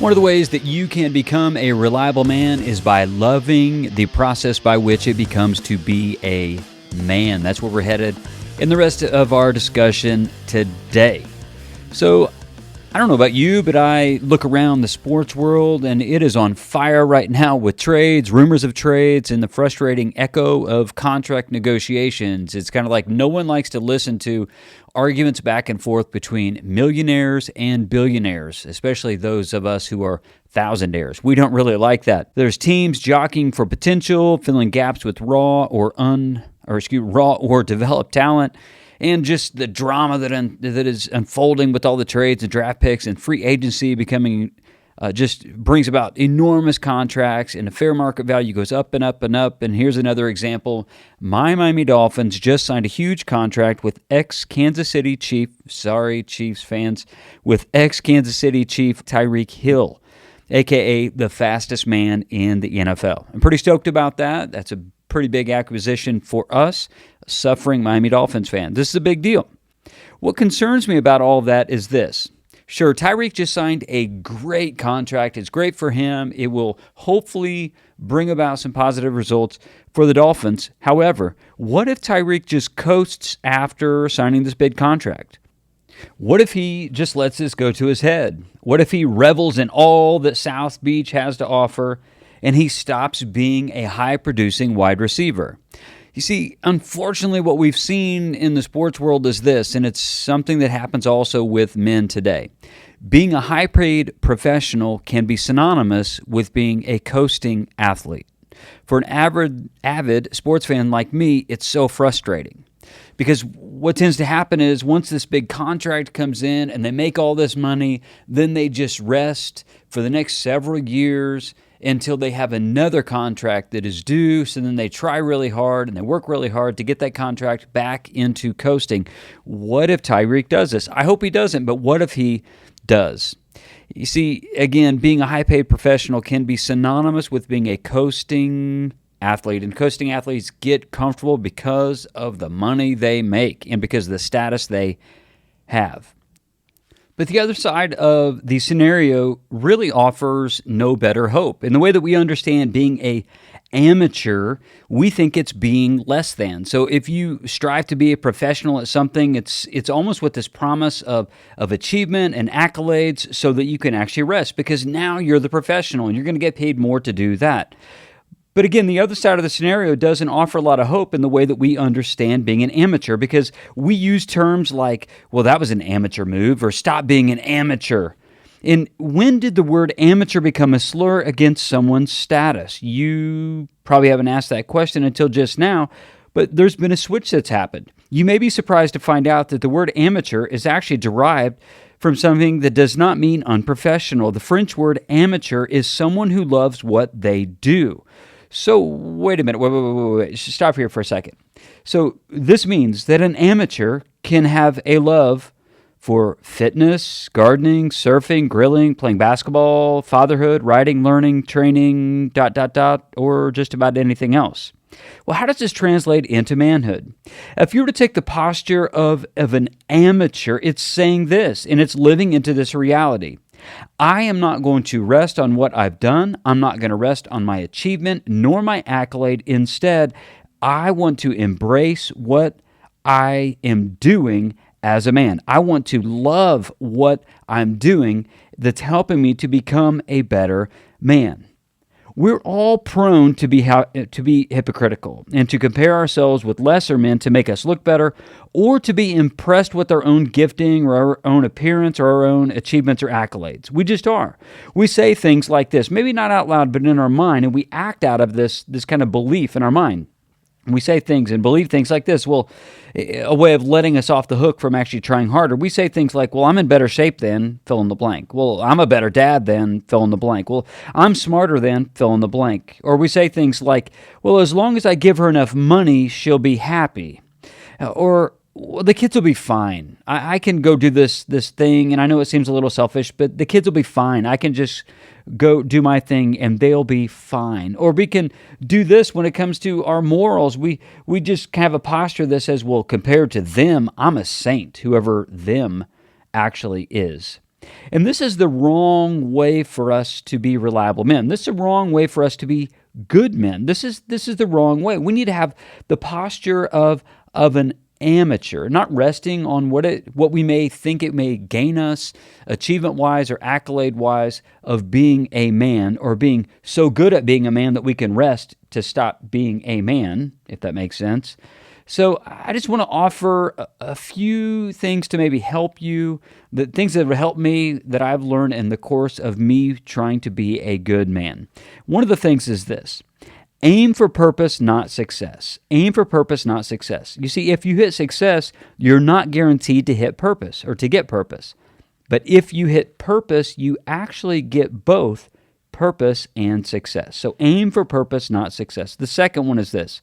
One of the ways that you can become a reliable man is by loving the process by which it becomes to be a man. That's where we're headed in the rest of our discussion today. So, I don't know about you, but I look around the sports world and it is on fire right now with trades, rumors of trades, and the frustrating echo of contract negotiations. It's kind of like no one likes to listen to arguments back and forth between millionaires and billionaires, especially those of us who are thousandaires. We don't really like that. There's teams jockeying for potential, filling gaps with raw or developed talent. And just the drama that is unfolding with all the trades and draft picks and free agency becoming just brings about enormous contracts, and the fair market value goes up and up and up. And here's another example. My Miami Dolphins just signed a huge contract with ex-Kansas City Chief, sorry Chiefs fans, with ex-Kansas City Chief Tyreek Hill, a.k.a. the fastest man in the NFL. I'm pretty stoked about that. That's a pretty big acquisition for us, suffering Miami Dolphins fan. This is a big deal. What concerns me about all of that is this. Sure, Tyreek just signed a great contract. It's great for him. It will hopefully bring about some positive results for the Dolphins. However, what if Tyreek just coasts after signing this big contract? What if he just lets this go to his head? What if he revels in all that South Beach has to offer and he stops being a high-producing wide receiver? You see, unfortunately, what we've seen in the sports world is this, and it's something that happens also with men today. Being a high-paid professional can be synonymous with being a coasting athlete. For an avid sports fan like me, it's so frustrating. Because what tends to happen is once this big contract comes in and they make all this money, then they just rest for the next several years until they have another contract that is due. So then they try really hard and they work really hard to get that contract back into coasting. What if Tyreek does this? I hope he doesn't, but what if he does? You see, again, being a high-paid professional can be synonymous with being a coasting athlete, and coasting athletes get comfortable because of the money they make and because of the status they have. But the other side of the scenario really offers no better hope. In the way that we understand being an amateur, we think it's being less than. So if you strive to be a professional at something, it's almost with this promise of achievement and accolades so that you can actually rest, because now you're the professional and you're going to get paid more to do that. But again, the other side of the scenario doesn't offer a lot of hope in the way that we understand being an amateur, because we use terms like, well, that was an amateur move, or stop being an amateur. And when did the word amateur become a slur against someone's status? You probably haven't asked that question until just now, but there's been a switch that's happened. You may be surprised to find out that the word amateur is actually derived from something that does not mean unprofessional. The French word amateur is someone who loves what they do. So, wait a minute, wait, stop here for a second. So, this means that an amateur can have a love for fitness, gardening, surfing, grilling, playing basketball, fatherhood, writing, learning, training, ... or just about anything else. Well, how does this translate into manhood? If you were to take the posture of an amateur, it's saying this, and it's living into this reality. I am not going to rest on what I've done. I'm not going to rest on my achievement nor my accolade. Instead, I want to embrace what I am doing as a man. I want to love what I'm doing that's helping me to become a better man. We're all prone to be hypocritical and to compare ourselves with lesser men to make us look better, or to be impressed with our own gifting or our own appearance or our own achievements or accolades. We just are. We say things like this, maybe not out loud, but in our mind, and we act out of this kind of belief in our mind. We say things and believe things like this. Well, a way of letting us off the hook from actually trying harder. We say things like, well, I'm in better shape than fill in the blank. Well, I'm a better dad than fill in the blank. Well, I'm smarter than fill in the blank. Or we say things like, well, as long as I give her enough money, she'll be happy. Or, well, the kids will be fine. I can go do this thing, and I know it seems a little selfish, but the kids will be fine. I can just go do my thing, and they'll be fine. Or we can do this when it comes to our morals. We just have a posture that says, well, compared to them, I'm a saint, whoever them actually is. And this is the wrong way for us to be reliable men. This is the wrong way for us to be good men. This is the wrong way. We need to have the posture of an amateur, not resting on what we may think it may gain us achievement-wise or accolade-wise of being a man, or being so good at being a man that we can rest to stop being a man, if that makes sense. So I just want to offer a few things to maybe help you, the things that have helped me that I've learned in the course of me trying to be a good man. One of the things is this: aim for purpose, not success. Aim for purpose, not success. You see, if you hit success, you're not guaranteed to hit purpose or to get purpose. But if you hit purpose, you actually get both purpose and success. So aim for purpose, not success. The second one is this: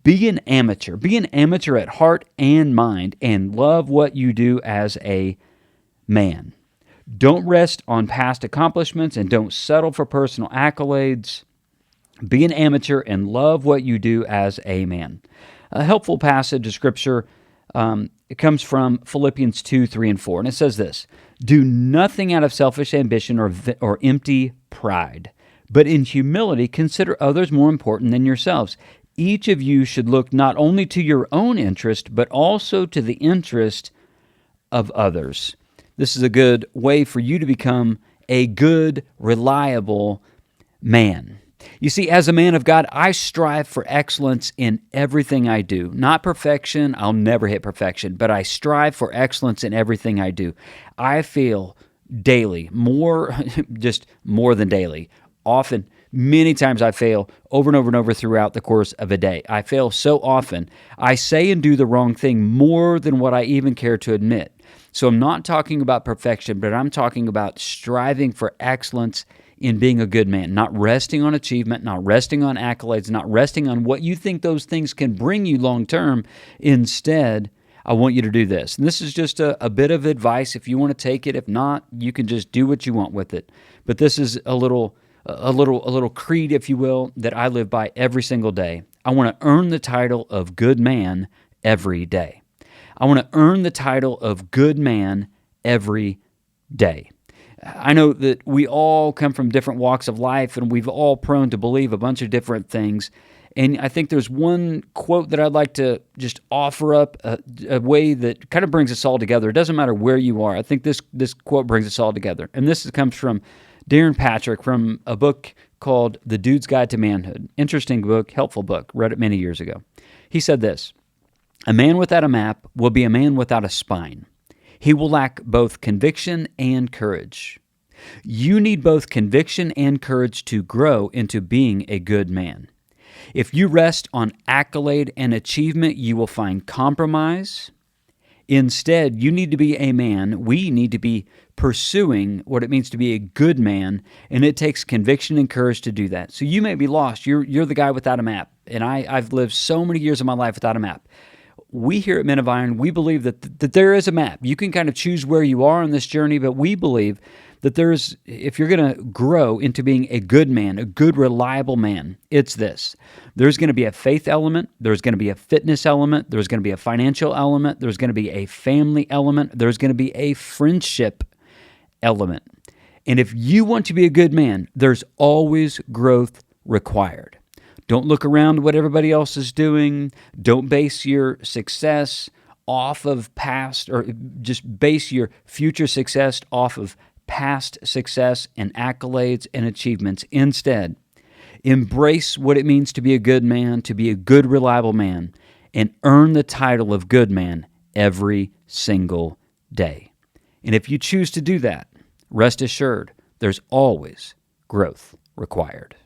be an amateur. Be an amateur at heart and mind, and love what you do as a man. Don't rest on past accomplishments, and don't settle for personal accolades. Be an amateur and love what you do as a man. A helpful passage of Scripture, it comes from Philippians 2, 3, and 4, and it says this: do nothing out of selfish ambition or empty pride, but in humility consider others more important than yourselves. Each of you should look not only to your own interest, but also to the interest of others. This is a good way for you to become a good, reliable man. You see, as a man of God, I strive for excellence in everything I do. Not perfection. I'll never hit perfection, but I strive for excellence in everything I do. I feel daily, more than daily, often, many times I fail over and over and over throughout the course of a day. I fail so often. I say and do the wrong thing more than what I even care to admit. So I'm not talking about perfection, but I'm talking about striving for excellence in being a good man, not resting on achievement, not resting on accolades, not resting on what you think those things can bring you long term. Instead, I want you to do this. And this is just a bit of advice if you want to take it. If not, you can just do what you want with it. But this is a little creed, if you will, that I live by every single day. I want to earn the title of good man every day. I want to earn the title of good man every day. I know that we all come from different walks of life, and we've all prone to believe a bunch of different things. And I think there's one quote that I'd like to just offer up, a way that kind of brings us all together. It doesn't matter where you are. I think this quote brings us all together. And this comes from Darren Patrick, from a book called The Dude's Guide to Manhood. Interesting book, helpful book. Read it many years ago. He said this: a man without a map will be a man without a spine. He will lack both conviction and courage. You need both conviction and courage to grow into being a good man. If you rest on accolade and achievement, you will find compromise. Instead, you need to be a man. We need to be pursuing what it means to be a good man, and it takes conviction and courage to do that. So you may be lost. You're the guy without a map, and I've lived so many years of my life without a map. We here at Men of Iron, we believe that there is a map. You can kind of choose where you are on this journey, but we believe that if you're going to grow into being a good man, a good, reliable man, it's this. There's going to be a faith element. There's going to be a fitness element. There's going to be a financial element. There's going to be a family element. There's going to be a friendship element. And if you want to be a good man, there's always growth required. Don't look around what everybody else is doing. Don't base your success off of past, or just base your future success off of past success and accolades and achievements. Instead, embrace what it means to be a good man, to be a good, reliable man, and earn the title of good man every single day. And if you choose to do that, rest assured, there's always growth required.